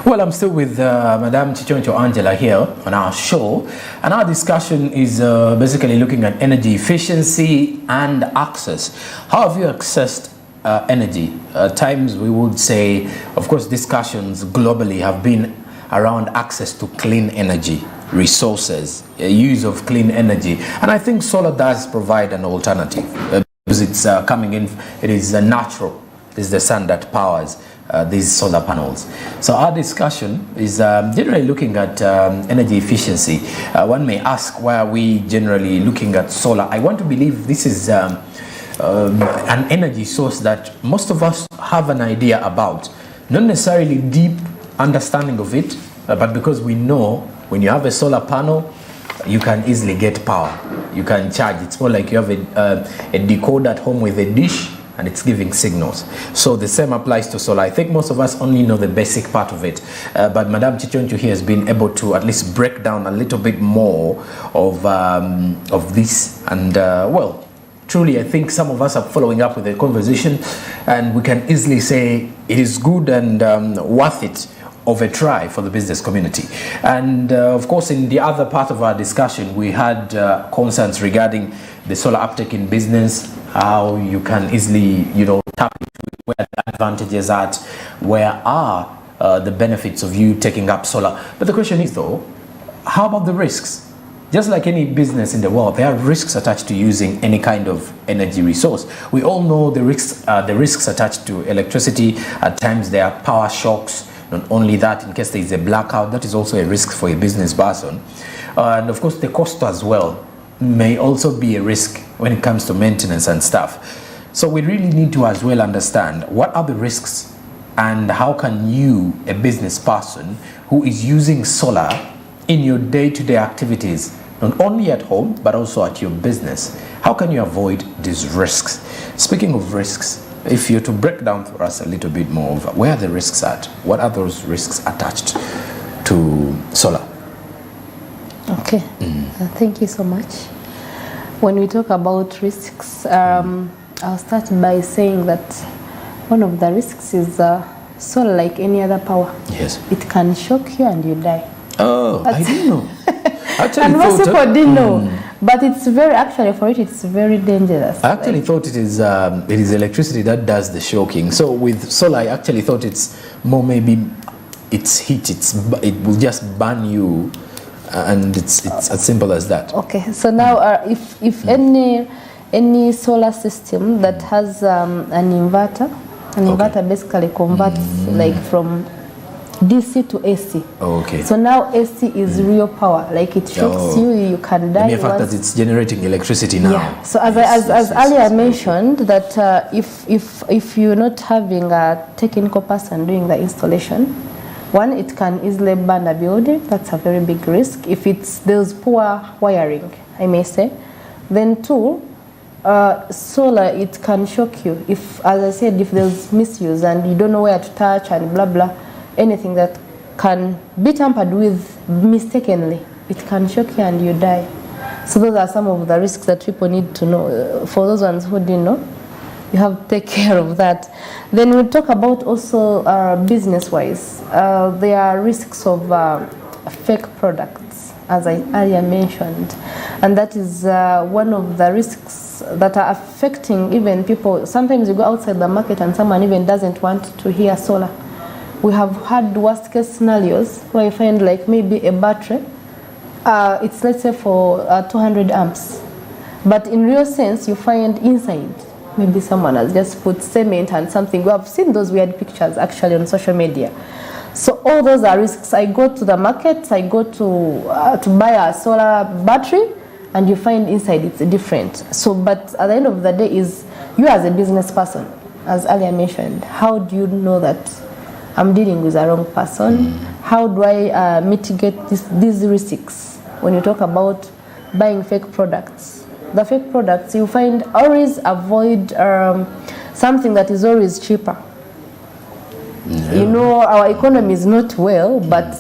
Well, I'm still with Madam Chichoncho Angela here on our show, and our discussion is basically looking at energy efficiency and access. How have you accessed energy? At times we would say, of course, discussions globally have been around access to clean energy resources, use of clean energy, and I think solar does provide an alternative because it's coming in, it is natural. It is the sun that powers these solar panels. So our discussion is generally looking at energy efficiency. One may ask, why are we generally looking at solar? I want to believe this is an energy source that most of us have an idea about, not necessarily deep understanding of it, but because we know when you have a solar panel, you can easily get power. You can charge. It's more like you have a decoder at home with a dish, and it's giving signals. So the same applies to solar. I think most of us only know the basic part of it, but Madam Chichoncho here has been able to at least break down a little bit more of this, and well, truly I think some of us are following up with the conversation, and we can easily say it is good and worth it of a try for the business community. And of course, in the other part of our discussion, we had concerns regarding the solar uptake in business, how you can easily, tap into where the advantages are, where are the benefits of you taking up solar. But the question is though, how about the risks? Just like any business in the world, there are risks attached to using any kind of energy resource. We all know the risks attached to electricity. At times there are power shocks. Not only that, in case there is a blackout, that is also a risk for a business person. And of course, the cost as well may also be a risk when it comes to maintenance and stuff. So we really need to as well understand what are the risks and how can you, a business person who is using solar in your day-to-day activities, not only at home, but also at your business, how can you avoid these risks? Speaking of risks, if you're to break down for us a little bit more of where are the risks at, what are those risks attached to solar? Okay, thank you so much. When we talk about risks, I'll start by saying that one of the risks is solar, like any other power. Yes. It can shock you and you die. Oh, I didn't know. And most people didn't know. But it's it's very dangerous. I actually thought it is electricity that does the shocking. So with solar, I actually thought it's more maybe it's heat. It will just burn you, and it's as simple as that. Okay. So now, if any solar system that has an inverter basically converts like from DC to AC. Okay. So now AC is real power. Like it shocks you, you can die. The mere fact that it's generating electricity now. Yeah. So as earlier mentioned, that if you're not having a technical person doing the installation, one, it can easily burn a building. That's a very big risk. If there's poor wiring, I may say. Then two, solar, it can shock you. If, as I said, if there's misuse and you don't know where to touch and blah blah, anything that can be tampered with mistakenly, it can shock you and you die. So those are some of the risks that people need to know. For those ones who didn't know, you have to take care of that. Then we talk about also business-wise. There are risks of fake products, as I earlier mentioned. And that is one of the risks that are affecting even people. Sometimes you go outside the market and someone even doesn't want to hear solar. We have had worst case scenarios where you find like maybe a battery, it's let's say for 200 amps. But in real sense, you find inside, maybe someone has just put cement and something. We have seen those weird pictures actually on social media. So all those are risks. I go to the market, I go to buy a solar battery, and you find inside it's different. So, but at the end of the day is, you as a business person, as earlier mentioned, how do you know that I'm dealing with the wrong person? How do I mitigate these risks? When you talk about buying fake products, the fake products, you find always avoid something that is always cheaper. You know, our economy is not well, but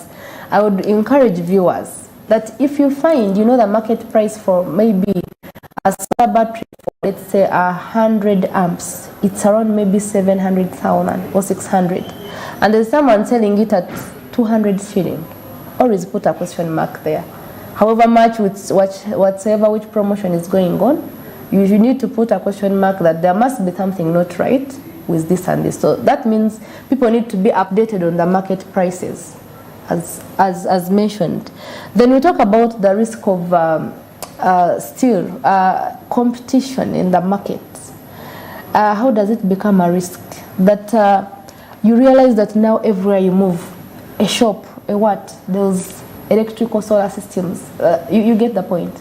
I would encourage viewers that if you find, the market price for maybe a solar battery for, let's say, 100 amps, it's around maybe 700,000 or 600. And there's someone selling it at 200 shilling. Always put a question mark there. However much, whatsoever which promotion is going on, you need to put a question mark that there must be something not right with this and this. So that means people need to be updated on the market prices, as mentioned. Then we talk about the risk of competition in the market. How does it become a risk? That you realize that now everywhere you move, a shop, there's electrical solar systems. You get the point.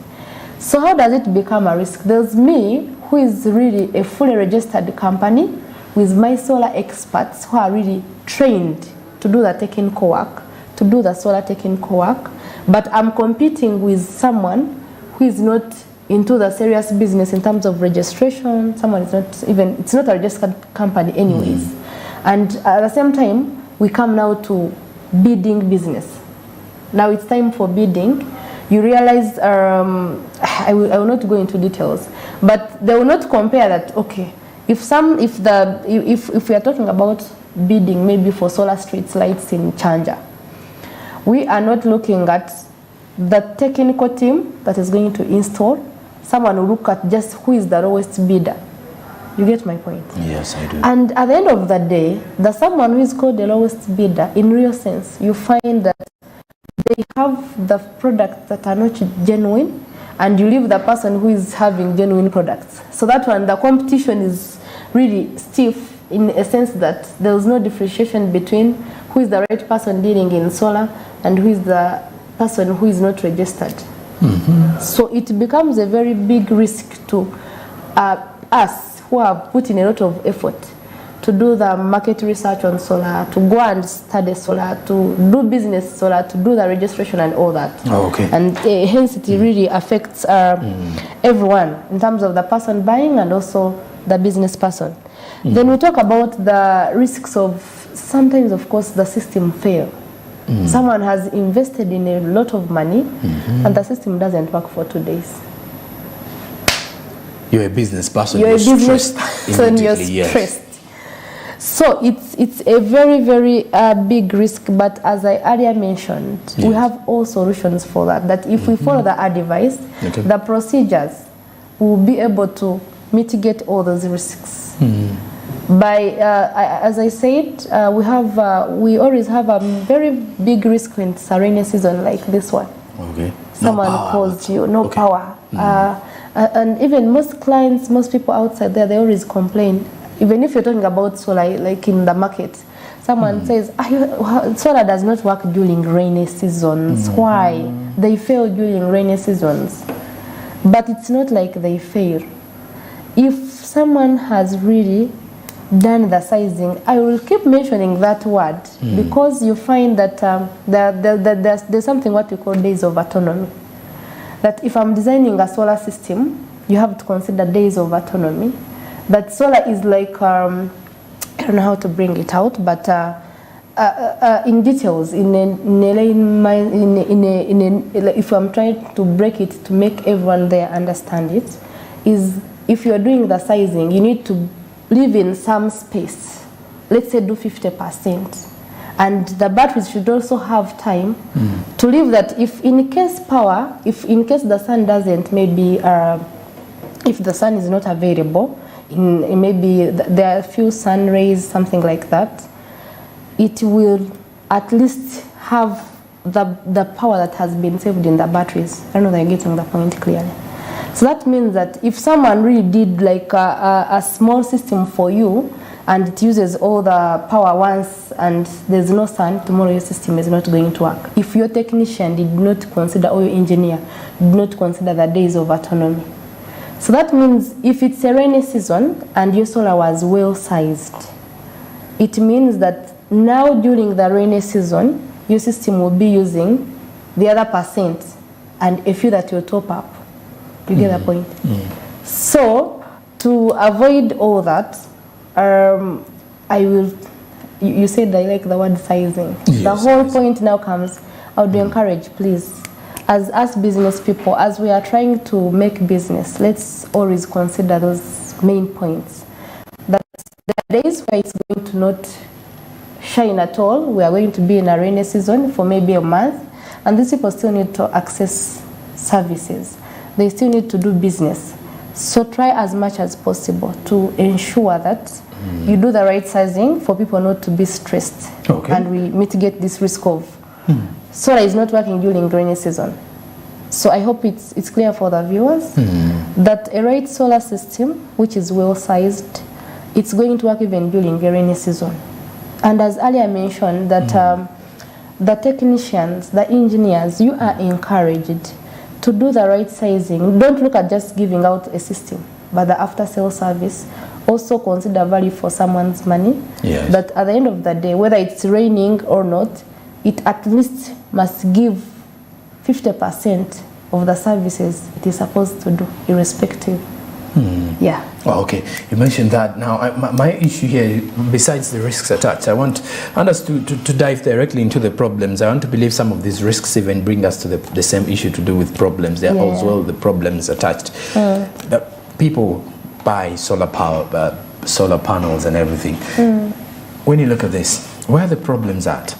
So how does it become a risk? There's me, who is really a fully registered company with my solar experts who are really trained to do the technical work, to do the solar technical work, but I'm competing with someone who is not into the serious business in terms of registration. Someone is not even, it's not a registered company anyways. And at the same time, we come now to bidding business. Now it's time for bidding. You realize, I will not go into details, but they will not compare that, okay, if we are talking about bidding maybe for solar street lights in Chanja, we are not looking at the technical team that is going to install. Someone will look at just who is the lowest bidder. You get my point? Yes, I do. And at the end of the day, the someone who is called the lowest bidder, in real sense, you find that they have the products that are not genuine, and you leave the person who is having genuine products. So that one, the competition is really stiff in a sense that there is no differentiation between who is the right person dealing in solar and who is the person who is not registered. So it becomes a very big risk to us who have put in a lot of effort to do the market research on solar, to go and study solar, to do business solar, to do the registration and all that. Oh, okay. And hence it really affects everyone in terms of the person buying and also the business person. Then we talk about the risks of, sometimes of course the system fail. Someone has invested in a lot of money and the system doesn't work for 2 days. You're a business person. You're a business person, you're yes. stressed. So it's a very, very big risk, but as I earlier mentioned, we have all solutions for that. That if we follow the advice, the procedures, will be able to mitigate all those risks. By, as I said, we always have a very big risk when it's a rainy season like this one. Okay. Someone calls you, no power. And even most clients, most people outside there, they always complain. Even if you're talking about solar, like in the market, someone says, solar does not work during rainy seasons. Why? They fail during rainy seasons. But it's not like they fail. If someone has really done the sizing, I will keep mentioning that word because you find that there's something what we call days of autonomy. That if I'm designing a solar system, you have to consider days of autonomy. That solar is like, I don't know how to bring it out, but in details, if I'm trying to break it to make everyone there understand it, is if you're doing the sizing, you need to leave in some space. Let's say do 50%. And the batteries should also have time to leave that if in case the sun doesn't, maybe if the sun is not available, maybe there are a few sun rays, something like that, it will at least have the power that has been saved in the batteries. I don't know if you're getting the point clearly. So that means that if someone really did like a small system for you and it uses all the power once and there's no sun, tomorrow your system is not going to work. If your technician did not consider, or your engineer did not consider the days of autonomy. So that means if it's a rainy season and your solar was well sized, it means that now during the rainy season, your system will be using the other percent and a few that will top up. You get the point? So to avoid all that, you said I like the word sizing. Yes, the whole point now comes, I would encourage, please, as us business people, as we are trying to make business, let's always consider those main points. That there are days where it's going to not shine at all. We are going to be in a rainy season for maybe a month, and these people still need to access services. They still need to do business. So try as much as possible to ensure that you do the right sizing for people not to be stressed. Okay. And we mitigate this risk of solar is not working during rainy season. So I hope it's clear for the viewers that a right solar system, which is well sized, it's going to work even during the rainy season. And as earlier mentioned, that the technicians, the engineers, you are encouraged to do the right sizing. Don't look at just giving out a system, but the after-sale service. Also consider value for someone's money. Yes. That at the end of the day, whether it's raining or not, it at least must give 50% of the services it is supposed to do, irrespective. Yeah. Oh, okay, you mentioned that. Now, my issue here, besides the risks attached, I want us to dive directly into the problems. I want to believe some of these risks even bring us to the same issue to do with problems. There are as well the problems attached. That people buy solar power, solar panels and everything. When you look at this, where are the problems at?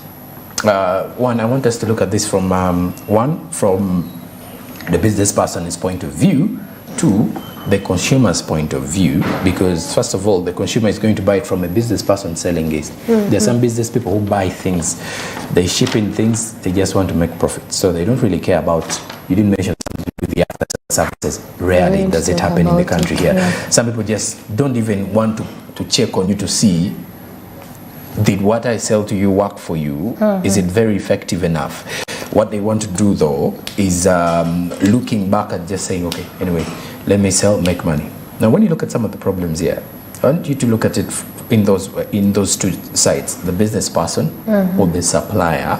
One, I want us to look at this from from the business person's point of view, two, the consumer's point of view, because first of all, the consumer is going to buy it from a business person selling it. There are some business people who buy things, they ship in things, they just want to make profit. So they don't really care about, you didn't mention something with the after services. Rarely does it happen in the country here. Some people just don't even want to check on you to see, did what I sell to you work for you? Is it very effective enough? What they want to do though is looking back at just saying, okay, anyway, let me sell, make money. Now, when you look at some of the problems here, I want you to look at it in those two sides, the business person or the supplier,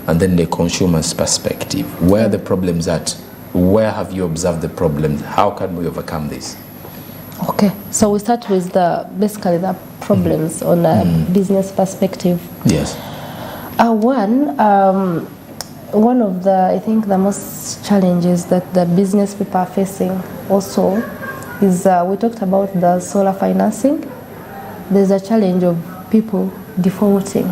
and then the consumer's perspective. Where are the problems at? Where have you observed the problems? How can we overcome this? Okay, so we start with basically the problems on a business perspective. Yes. One of the, I think the most challenges that the business people are facing also is, we talked about the solar financing. There's a challenge of people defaulting.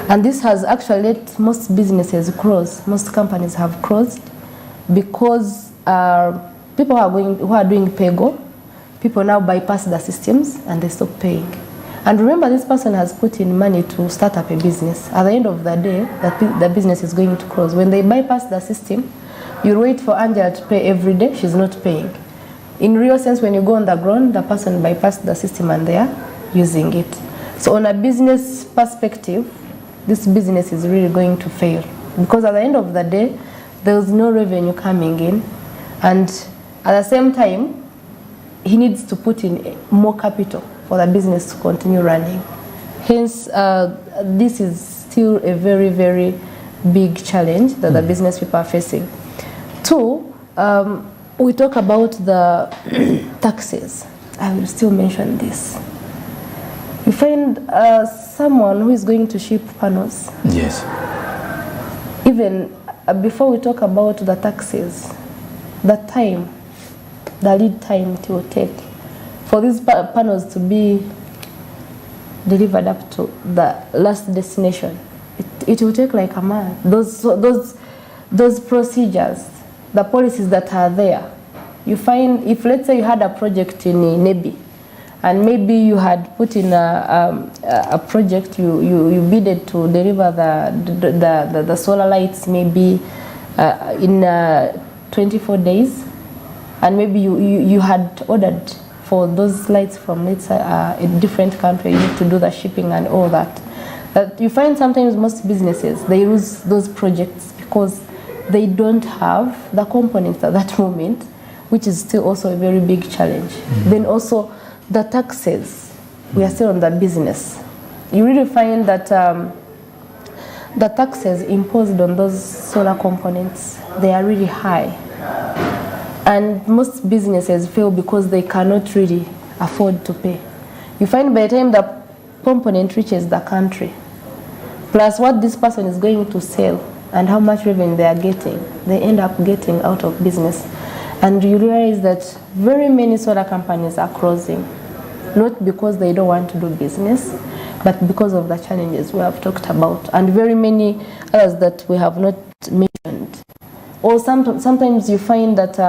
And this has actually let most businesses close. Most companies have closed because people who are doing pay-go, people now bypass the systems and they stop paying. And remember, this person has put in money to start up a business. At the end of the day, the business is going to close. When they bypass the system, you wait for Angela to pay every day, she's not paying. In real sense, when you go on the ground, the person bypassed the system and they are using it. So on a business perspective, this business is really going to fail. Because at the end of the day, there's no revenue coming in. And at the same time, he needs to put in more capital for the business to continue running. Hence, this is still a very, very big challenge that the business people are facing. Two, we talk about the taxes. I will still mention this. You find someone who is going to ship panels. Yes. Even before we talk about the taxes, the lead time it will take for these panels to be delivered up to the last destination. It will take like a month. Those procedures, the policies that are there, you find, if let's say you had a project in Nebi, and maybe you had put in a project, you bidded to deliver the solar lights maybe in 24 days, and maybe you had ordered for those lights from, let's say, a different country, you need to do the shipping and all that. That you find sometimes most businesses, they lose those projects because they don't have the components at that moment, which is still also a very big challenge. Then also the taxes, we are still on the business. You really find that the taxes imposed on those solar components, they are really high. And most businesses fail because they cannot really afford to pay. You find by the time the component reaches the country, plus what this person is going to sell and how much revenue they are getting, they end up getting out of business. And you realize that very many solar companies are closing, not because they don't want to do business, but because of the challenges we have talked about and very many others that we have not mentioned. Or sometimes you find that,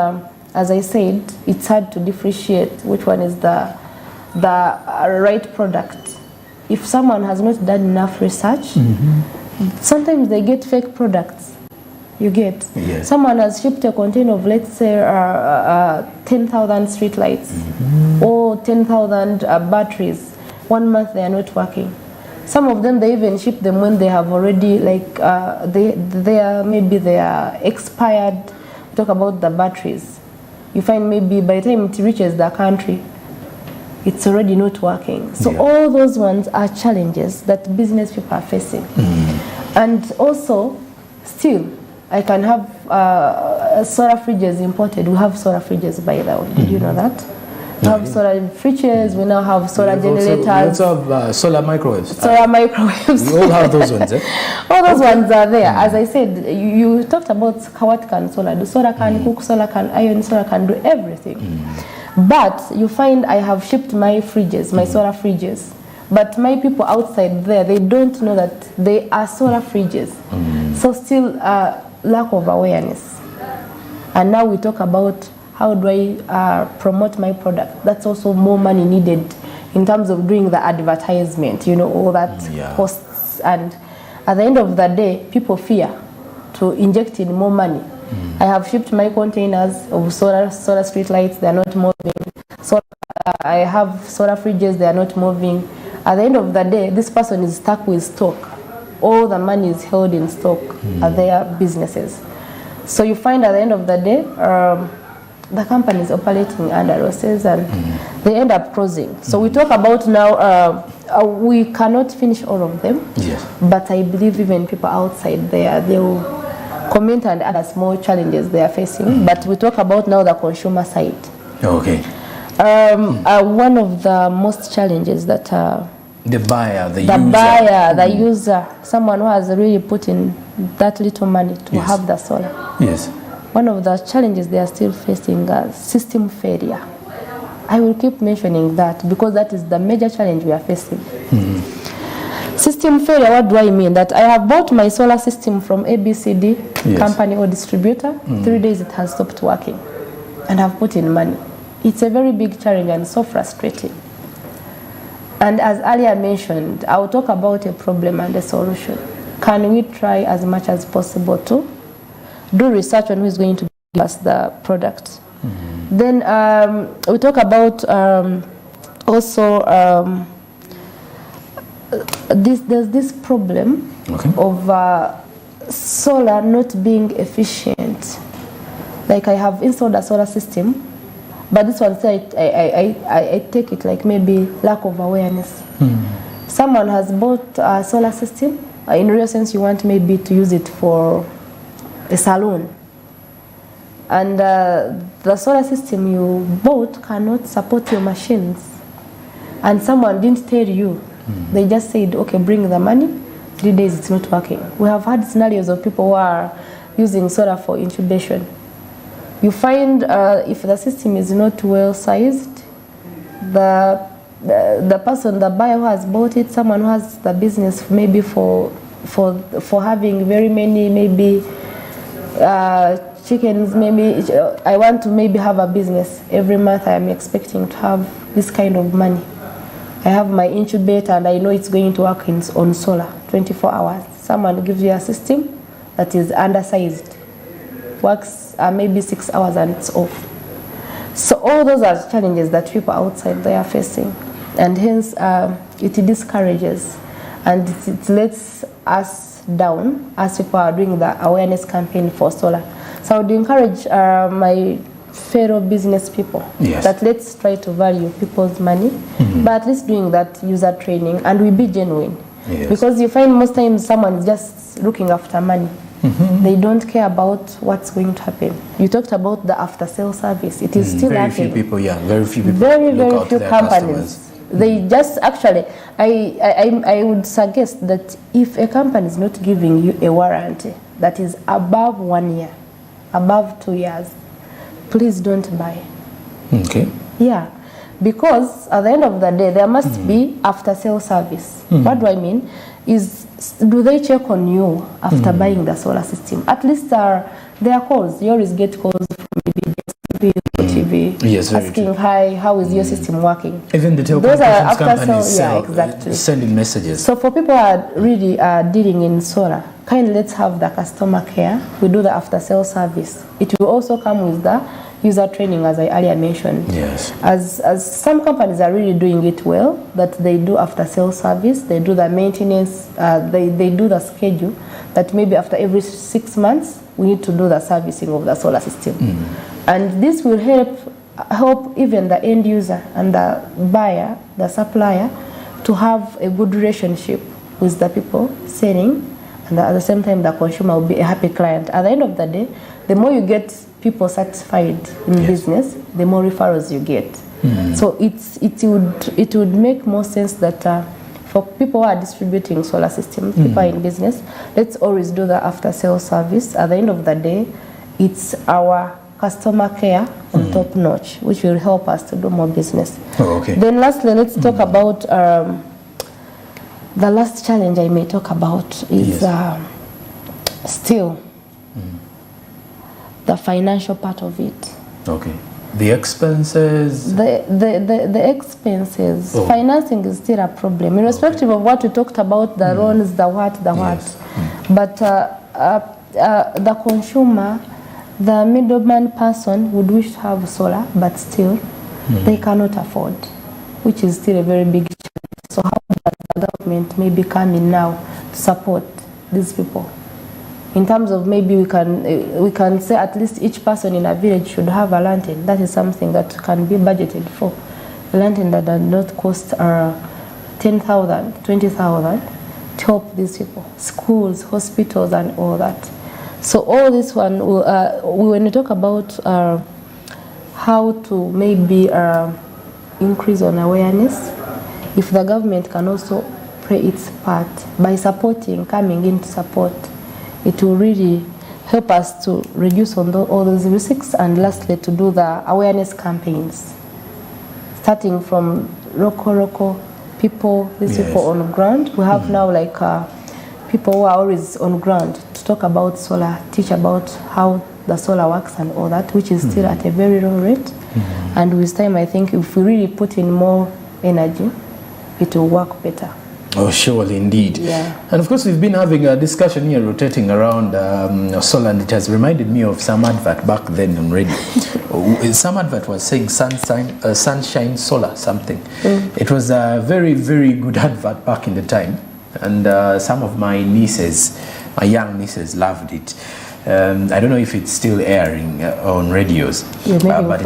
as I said, it's hard to differentiate which one is the right product. If someone has not done enough research, sometimes they get fake products. You get. Yes. Someone has shipped a container of, let's say, 10,000 street lights or 10,000 batteries. 1 month they are not working. Some of them, they even ship them when they have already, like, they are expired. Talk about the batteries. You find maybe by the time it reaches the country, it's already not working. So all those ones are challenges that business people are facing. And also, still, I can have solar fridges imported. We have solar fridges, by the way. Did you know that? We have solar fridges. We now have solar generators. We also have solar microwaves. Solar microwaves. We all have those ones, eh? All those ones are there. As I said, you talked about what can solar do. Solar can cook, solar can iron, solar can do everything. But you find I have shipped my fridges, my solar fridges. But my people outside there, they don't know that they are solar fridges. So still lack of awareness. And now we talk about how do I promote my product. That's also more money needed in terms of doing the advertisement, you know, all that costs. And at the end of the day, people fear to inject in more money. I have shipped my containers of solar street lights, they are not moving. I have solar fridges, they are not moving. At the end of the day, this person is stuck with stock. All the money is held in stock at their businesses. So you find at the end of the day, the company is operating under losses and they end up closing. So we talk about now, we cannot finish all of them, but I believe even people outside there, they will comment and other small challenges they are facing. But we talk about now the consumer side. Okay. One of the most challenges that the buyer, the user, someone who has really put in that little money to have the solar. Yes. One of the challenges they are still facing is system failure. I will keep mentioning that because that is the major challenge we are facing. System failure, what do I mean? That I have bought my solar system from ABCD company or distributor. 3 days it has stopped working and I've put in money. It's a very big challenge and so frustrating. And as earlier mentioned, I'll talk about a problem and a solution. Can we try as much as possible to do research on who is going to give us the product? Then we talk about also there's this problem of solar not being efficient. Like I have installed a solar system, but this one, I take it like maybe lack of awareness. Someone has bought a solar system. In real sense, you want maybe to use it for a salon. And the solar system you bought cannot support your machines. And someone didn't tell you. They just said, okay, bring the money. 3 days it's not working. We have had scenarios of people who are using solar for incubation. You find if the system is not well sized, the person, the buyer who has bought it, someone who has the business maybe for having very many maybe chickens, maybe I want to maybe have a business. Every month I am expecting to have this kind of money. I have my incubator and I know it's going to work on solar 24 hours. Someone gives you a system that is undersized, works maybe 6 hours and it's off. So all those are challenges that people outside they are facing, and hence it discourages and it lets us down as people are doing the awareness campaign for solar. So I would encourage my fellow business people that let's try to value people's money, but at least doing that user training and we be genuine. Because you find most times someone is just looking after money. They don't care about what's going to happen. You talked about the after sale service. It is still very few people, very few people. Very few companies. They just actually, I would suggest that if a company is not giving you a warranty that is above 1 year, above 2 years, please don't buy. Okay. Yeah, because at the end of the day there must be after sale service. What do I mean is, do they check on you after buying the solar system? At least there are calls. You always get calls from maybe DSTV, TV, yes, asking, hi, how is your system working? Even the telecommunications companies sending messages. So for people who are really dealing in solar, kindly let's have the customer care. We do the after sale service. It will also come with the user training, as I earlier mentioned. Yes. As some companies are really doing it well, that they do after sale service, they do the maintenance, they do the schedule, that maybe after every 6 months we need to do the servicing of the solar system. And this will help even the end user and the buyer, the supplier, to have a good relationship with the people selling, and at the same time the consumer will be a happy client. At the end of the day, the more you get people satisfied in business, the more referrals you get. So it would make more sense that for people who are distributing solar systems, people are in business, let's always do the after sale service. At the end of the day, it's our customer care on top notch, which will help us to do more business. Then lastly, let's talk about the last challenge I may talk about is still the financial part of it. The expenses. The expenses. Financing is still a problem, irrespective of what we talked about, the loans, the what. But the consumer, the middleman person would wish to have solar, but still they cannot afford, which is still a very big challenge. So how does the government maybe come in now to support these people? In terms of maybe we can say at least each person in a village should have a lantern. That is something that can be budgeted for. A lantern that does not cost 10,000, 20,000 to help these people. Schools, hospitals, and all that. So all this one, when we talk about how to maybe increase on awareness, if the government can also play its part by supporting, coming in to support, it will really help us to reduce on all those risks, and lastly to do the awareness campaigns, starting from local people, these people on the ground. We have now like people who are always on ground to talk about solar, teach about how the solar works and all that, which is still at a very low rate. And with time, I think if we really put in more energy, it will work better. Oh, surely indeed. And of course, we've been having a discussion here rotating around solar, and it has reminded me of some advert back then on radio. Some advert was saying sunshine solar something. It was a very, very good advert back in the time, and some of my nieces, my young nieces, loved it. I don't know if it's still airing on radios, but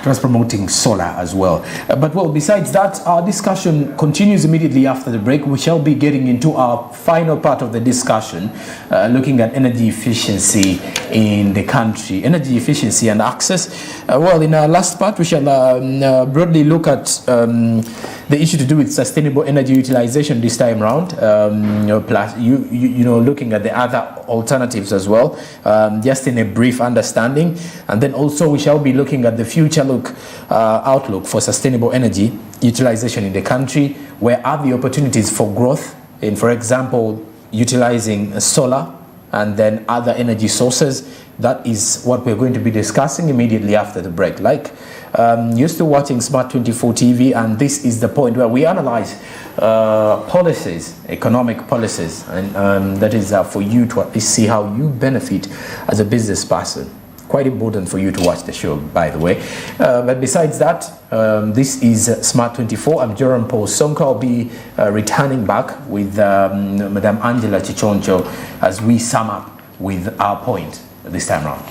it was promoting solar as well. But well, besides that, our discussion continues immediately after the break. We shall be getting into our final part of the discussion, looking at energy efficiency in the country, energy efficiency and access. Well, in our last part, we shall broadly look at the issue to do with sustainable energy utilization this time around, plus looking at the other alternatives as well, just in a brief understanding. And then also we shall be looking at the future outlook for sustainable energy utilization in the country. Where are the opportunities for growth in, for example, utilizing solar and then other energy sources? That is what we're going to be discussing immediately after the break. You're still watching Smart24 TV, and this is the point where we analyze policies, economic policies, and that is for you to at least see how you benefit as a business person. Quite important for you to watch the show, by the way. But besides that, this is Smart24. I'm Jerome Paul Sonko. I'll be returning back with Madam Angela Chichoncho as we sum up with our point this time around.